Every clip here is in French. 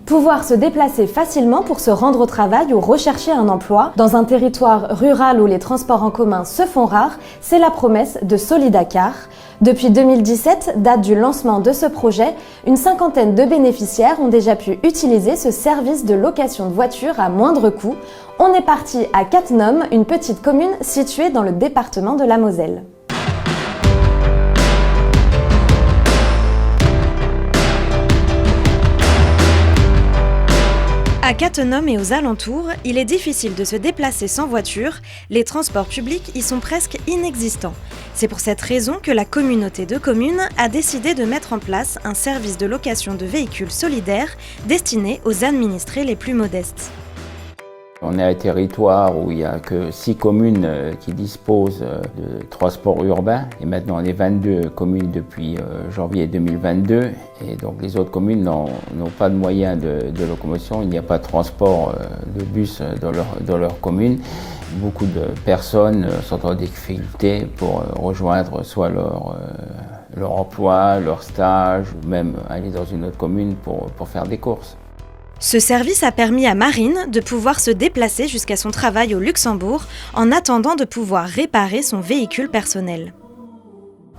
Pouvoir se déplacer facilement pour se rendre au travail ou rechercher un emploi dans un territoire rural où les transports en commun se font rares, c'est la promesse de Solidacar. Depuis 2017, date du lancement de ce projet, une cinquantaine de bénéficiaires ont déjà pu utiliser ce service de location de voitures à moindre coût. On est parti à Cattenom, une petite commune située dans le département de la Moselle. À Cattenom et aux alentours, il est difficile de se déplacer sans voiture, les transports publics y sont presque inexistants. C'est pour cette raison que la communauté de communes a décidé de mettre en place un service de location de véhicules solidaires destiné aux administrés les plus modestes. On est un territoire où il n'y a que 6 communes qui disposent de transports urbains et maintenant on est 22 communes depuis janvier 2022 et donc les autres communes n'ont pas de moyens de locomotion, il n'y a pas de transport de bus dans leur commune. Beaucoup de personnes sont en difficulté pour rejoindre soit leur emploi, leur stage ou même aller dans une autre commune pour faire des courses. Ce service a permis à Marine de pouvoir se déplacer jusqu'à son travail au Luxembourg en attendant de pouvoir réparer son véhicule personnel.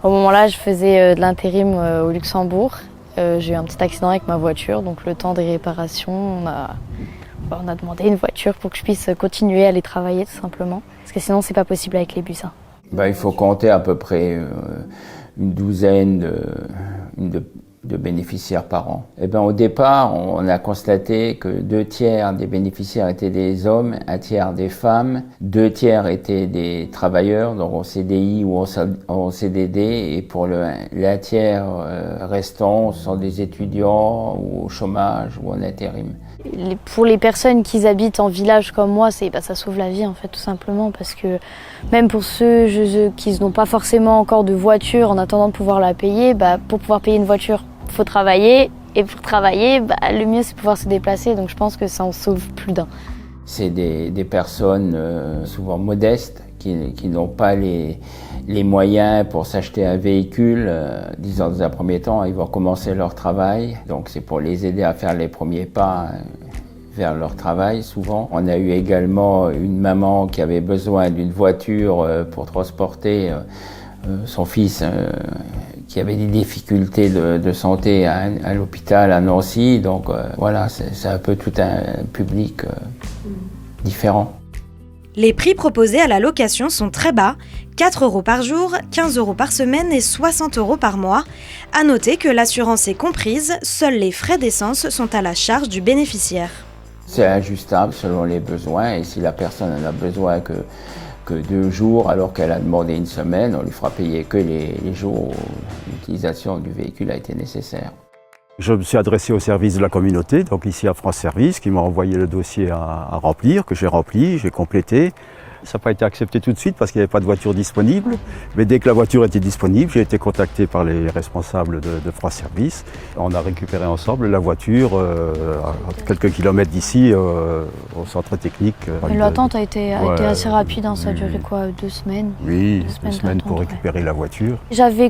Au moment-là, je faisais de l'intérim au Luxembourg. J'ai eu un petit accident avec ma voiture, donc le temps des réparations, on a demandé une voiture pour que je puisse continuer à aller travailler tout simplement. Parce que sinon, c'est pas possible avec les bus. Il faut compter à peu près une douzaine de bénéficiaires par an. Au départ, on a constaté que 2 tiers des bénéficiaires étaient des hommes, 1 tiers des femmes, 2 tiers étaient des travailleurs, donc en CDI ou en CDD, et pour le 1 tiers restant, ce sont des étudiants ou au chômage ou en intérim. Pour les personnes qui habitent en village comme moi, ça sauve la vie en fait tout simplement parce que même pour ceux qui n'ont pas forcément encore de voiture en attendant de pouvoir la payer, pour pouvoir payer une voiture, il faut travailler et pour travailler, le mieux c'est pouvoir se déplacer donc je pense que ça en sauve plus d'un. C'est des personnes souvent modestes qui n'ont pas les moyens pour s'acheter un véhicule. Disons dans un premier temps, ils vont commencer leur travail. Donc c'est pour les aider à faire les premiers pas vers leur travail souvent. On a eu également une maman qui avait besoin d'une voiture pour transporter son fils qui avait des difficultés de santé à l'hôpital à Nancy. Donc voilà, c'est un peu tout un public différent. Les prix proposés à la location sont très bas, 4 € par jour, 15 € par semaine et 60 € par mois. À noter que l'assurance est comprise, seuls les frais d'essence sont à la charge du bénéficiaire. C'est ajustable selon les besoins et si la personne en a besoin que 2 jours alors qu'elle a demandé une semaine, on lui fera payer que les jours où l'utilisation du véhicule a été nécessaire. Je me suis adressé au service de la communauté, donc ici à France Service, qui m'a envoyé le dossier à remplir, que j'ai rempli, j'ai complété. Ça n'a pas été accepté tout de suite parce qu'il n'y avait pas de voiture disponible. Mais dès que la voiture était disponible, j'ai été contacté par les responsables de France Service. On a récupéré ensemble la voiture à quelques kilomètres d'ici, au centre technique. L'attente a été assez rapide, ça a duré 2 semaines? Oui, 2 semaines pour récupérer la voiture. J'avais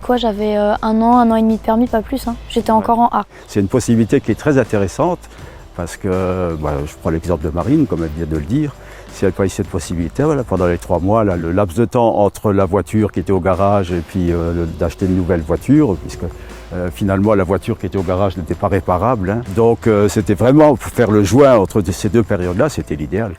1 an et demi de permis, pas plus. J'étais encore en A. C'est une possibilité qui est très intéressante parce que, je prends l'exemple de Marine, comme elle vient de le dire. Si elle n'a pas eu cette possibilité, pendant les 3 mois, le laps de temps entre la voiture qui était au garage et puis d'acheter une nouvelle voiture, puisque finalement la voiture qui était au garage n'était pas réparable. Donc c'était vraiment pour faire le joint entre ces 2 périodes-là, c'était l'idéal.